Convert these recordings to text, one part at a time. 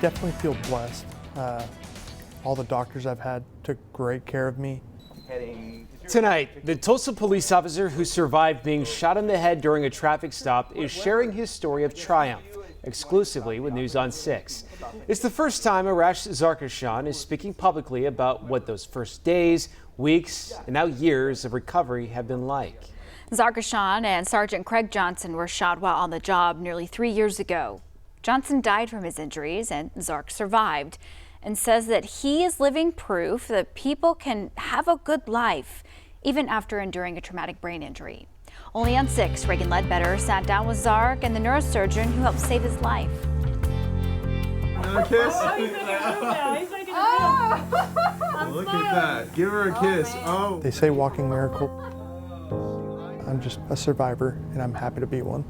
definitely feel blessed. All the doctors I've had took great care of me. Tonight, the Tulsa police officer who survived being shot in the head during a traffic stop is sharing his story of triumph, exclusively with News on 6. It's the first time Aurash Zarkeshan is speaking publicly about what those first days, weeks, and now years of recovery have been like. Zarkeshan and Sergeant Craig Johnson were shot while on the job nearly 3 years ago. Johnson died from his injuries and Zark survived, and says that he is living proof that people can have a good life even after enduring a traumatic brain injury. Only on 6, Reagan Ledbetter sat down with Zark and the neurosurgeon who helped save his life. Another kiss? Oh, he's making a move now. He's making a move. Look at that. Give her a kiss. Oh. They say walking miracle. I'm just a survivor, and I'm happy to be one.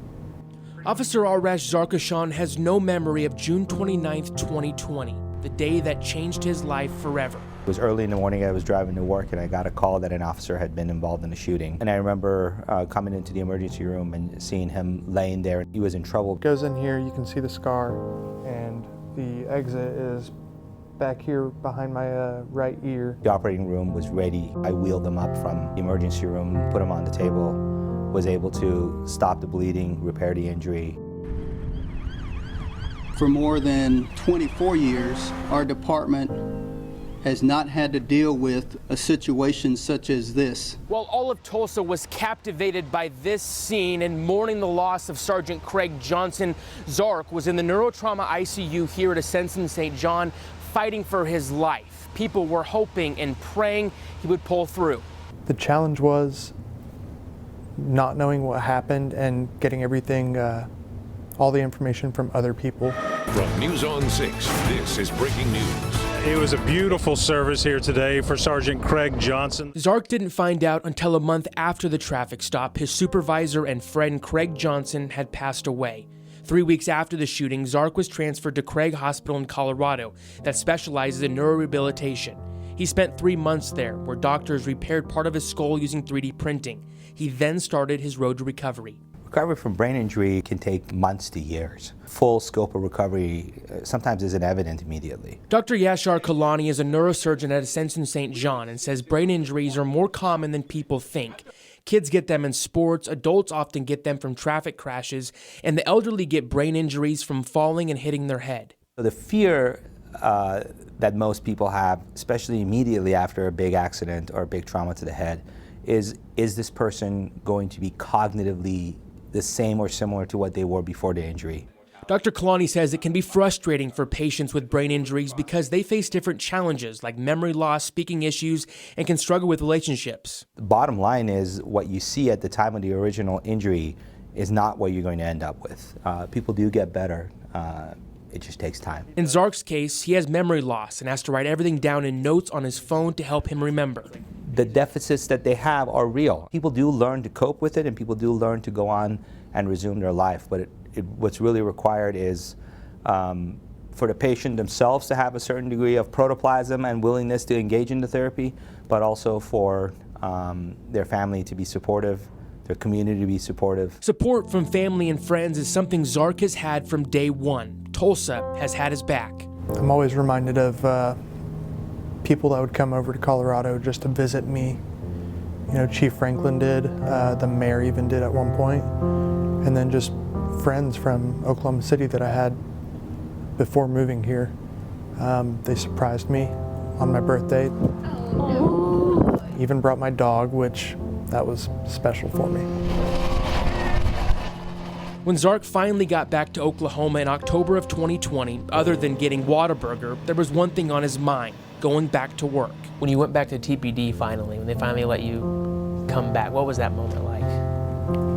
Officer Aurash Zarkeshan has no memory of June 29, 2020, the day that changed his life forever. It was early in the morning. I was driving to work and I got a call that an officer had been involved in a shooting. And I remember coming into the emergency room and seeing him laying there. He was in trouble. Goes in here, you can see the scar, and the exit is back here behind my right ear. The operating room was ready. I wheeled him up from the emergency room, put him on the table, was able to stop the bleeding, repair the injury. For more than 24 years, our department has not had to deal with a situation such as this. While all of Tulsa was captivated by this scene and mourning the loss of Sergeant Craig Johnson, Zark was in the neurotrauma ICU here at Ascension St. John fighting for his life. People were hoping and praying he would pull through. The challenge was not knowing what happened and getting everything, all the information from other people. From News on 6, this is breaking news. It was a beautiful service here today for Sergeant Craig Johnson. Zark didn't find out until a month after the traffic stop his supervisor and friend Craig Johnson had passed away. 3 weeks after the shooting, Zark was transferred to Craig Hospital in Colorado that specializes in neurorehabilitation. He spent 3 months there, where doctors repaired part of his skull using 3D printing. He then started his road to recovery. Recovery from brain injury can take months to years. Full scope of recovery sometimes isn't evident immediately. Dr. Yashar Kalani is a neurosurgeon at Ascension St. John and says brain injuries are more common than people think. Kids get them in sports, adults often get them from traffic crashes, and the elderly get brain injuries from falling and hitting their head. So the fear that most people have, especially immediately after a big accident or a big trauma to the head, is this person going to be cognitively the same or similar to what they were before the injury? Dr. Kalani says it can be frustrating for patients with brain injuries because they face different challenges like memory loss, speaking issues, and can struggle with relationships. The bottom line is what you see at the time of the original injury is not what you're going to end up with. People do get better. It just takes time. In Zark's case, he has memory loss and has to write everything down in notes on his phone to help him remember. The deficits that they have are real. People do learn to cope with it, and people do learn to go on and resume their life. But what's really required is for the patient themselves to have a certain degree of protoplasm and willingness to engage in the therapy, but also for their family to be supportive, their community to be supportive. Support from family and friends is something Zark has had from day one. Tulsa has had his back. I'm always reminded of people that would come over to Colorado just to visit me. You know, Chief Franklin did, the mayor even did at one point, and then just friends from Oklahoma City that I had before moving here. They surprised me on my birthday. Even brought my dog, which that was special for me. When Zark finally got back to Oklahoma in October of 2020, other than getting Whataburger, there was one thing on his mind: going back to work. When you went back to TPD finally, when they finally let you come back, what was that moment like?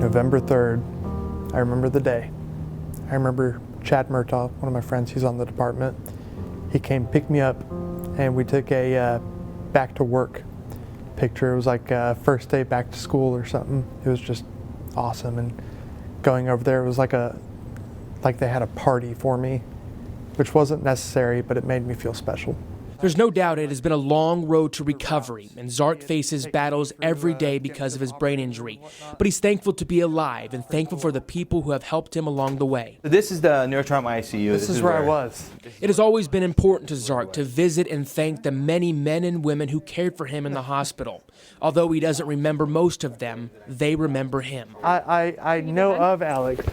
November 3rd, I remember the day. I remember Chad Murtaugh, one of my friends, he's on the department. He came, picked me up, and we took a back to work picture. It was like first day back to school or something. It was just awesome. And going over there, it was like they had a party for me, which wasn't necessary, but it made me feel special. There's no doubt it has been a long road to recovery, and Zark faces battles every day because of his brain injury. But he's thankful to be alive and thankful for the people who have helped him along the way. This is the neurotrauma ICU. This is where I was. It has always been important to Zark to visit and thank the many men and women who cared for him in the hospital. Although he doesn't remember most of them, they remember him. I know of Alex.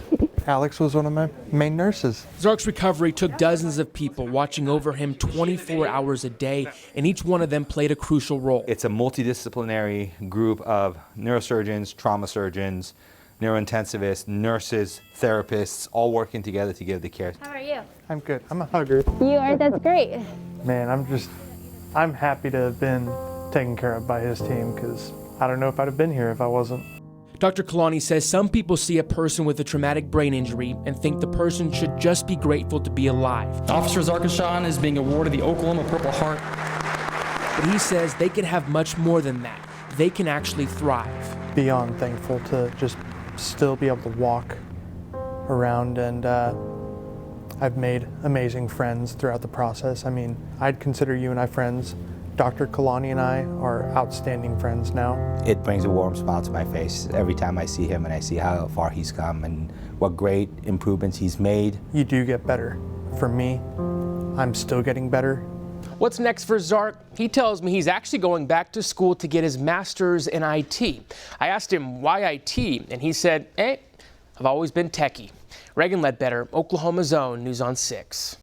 Alex was one of my main nurses. Zark's recovery took dozens of people watching over him 24 hours a day, and each one of them played a crucial role. It's a multidisciplinary group of neurosurgeons, trauma surgeons, neurointensivists, nurses, therapists, all working together to give the care. How are you? I'm good. I'm a hugger. You are? That's great. Man, I'm happy to have been taken care of by his team, because I don't know if I'd have been here if I wasn't. Dr. Kalani says some people see a person with a traumatic brain injury and think the person should just be grateful to be alive. Officer Zarkeshan is being awarded the Oklahoma Purple Heart. But he says they can have much more than that. They can actually thrive. Beyond thankful to just still be able to walk around, and I've made amazing friends throughout the process. I mean, I'd consider you and I friends. Dr. Kalani and I are outstanding friends now. It brings a warm smile to my face every time I see him and I see how far he's come and what great improvements he's made. You do get better. For me, I'm still getting better. What's next for Zark? He tells me he's actually going back to school to get his master's in IT. I asked him why IT, and he said, I've always been techie. Reagan Ledbetter, Oklahoma's own News on 6.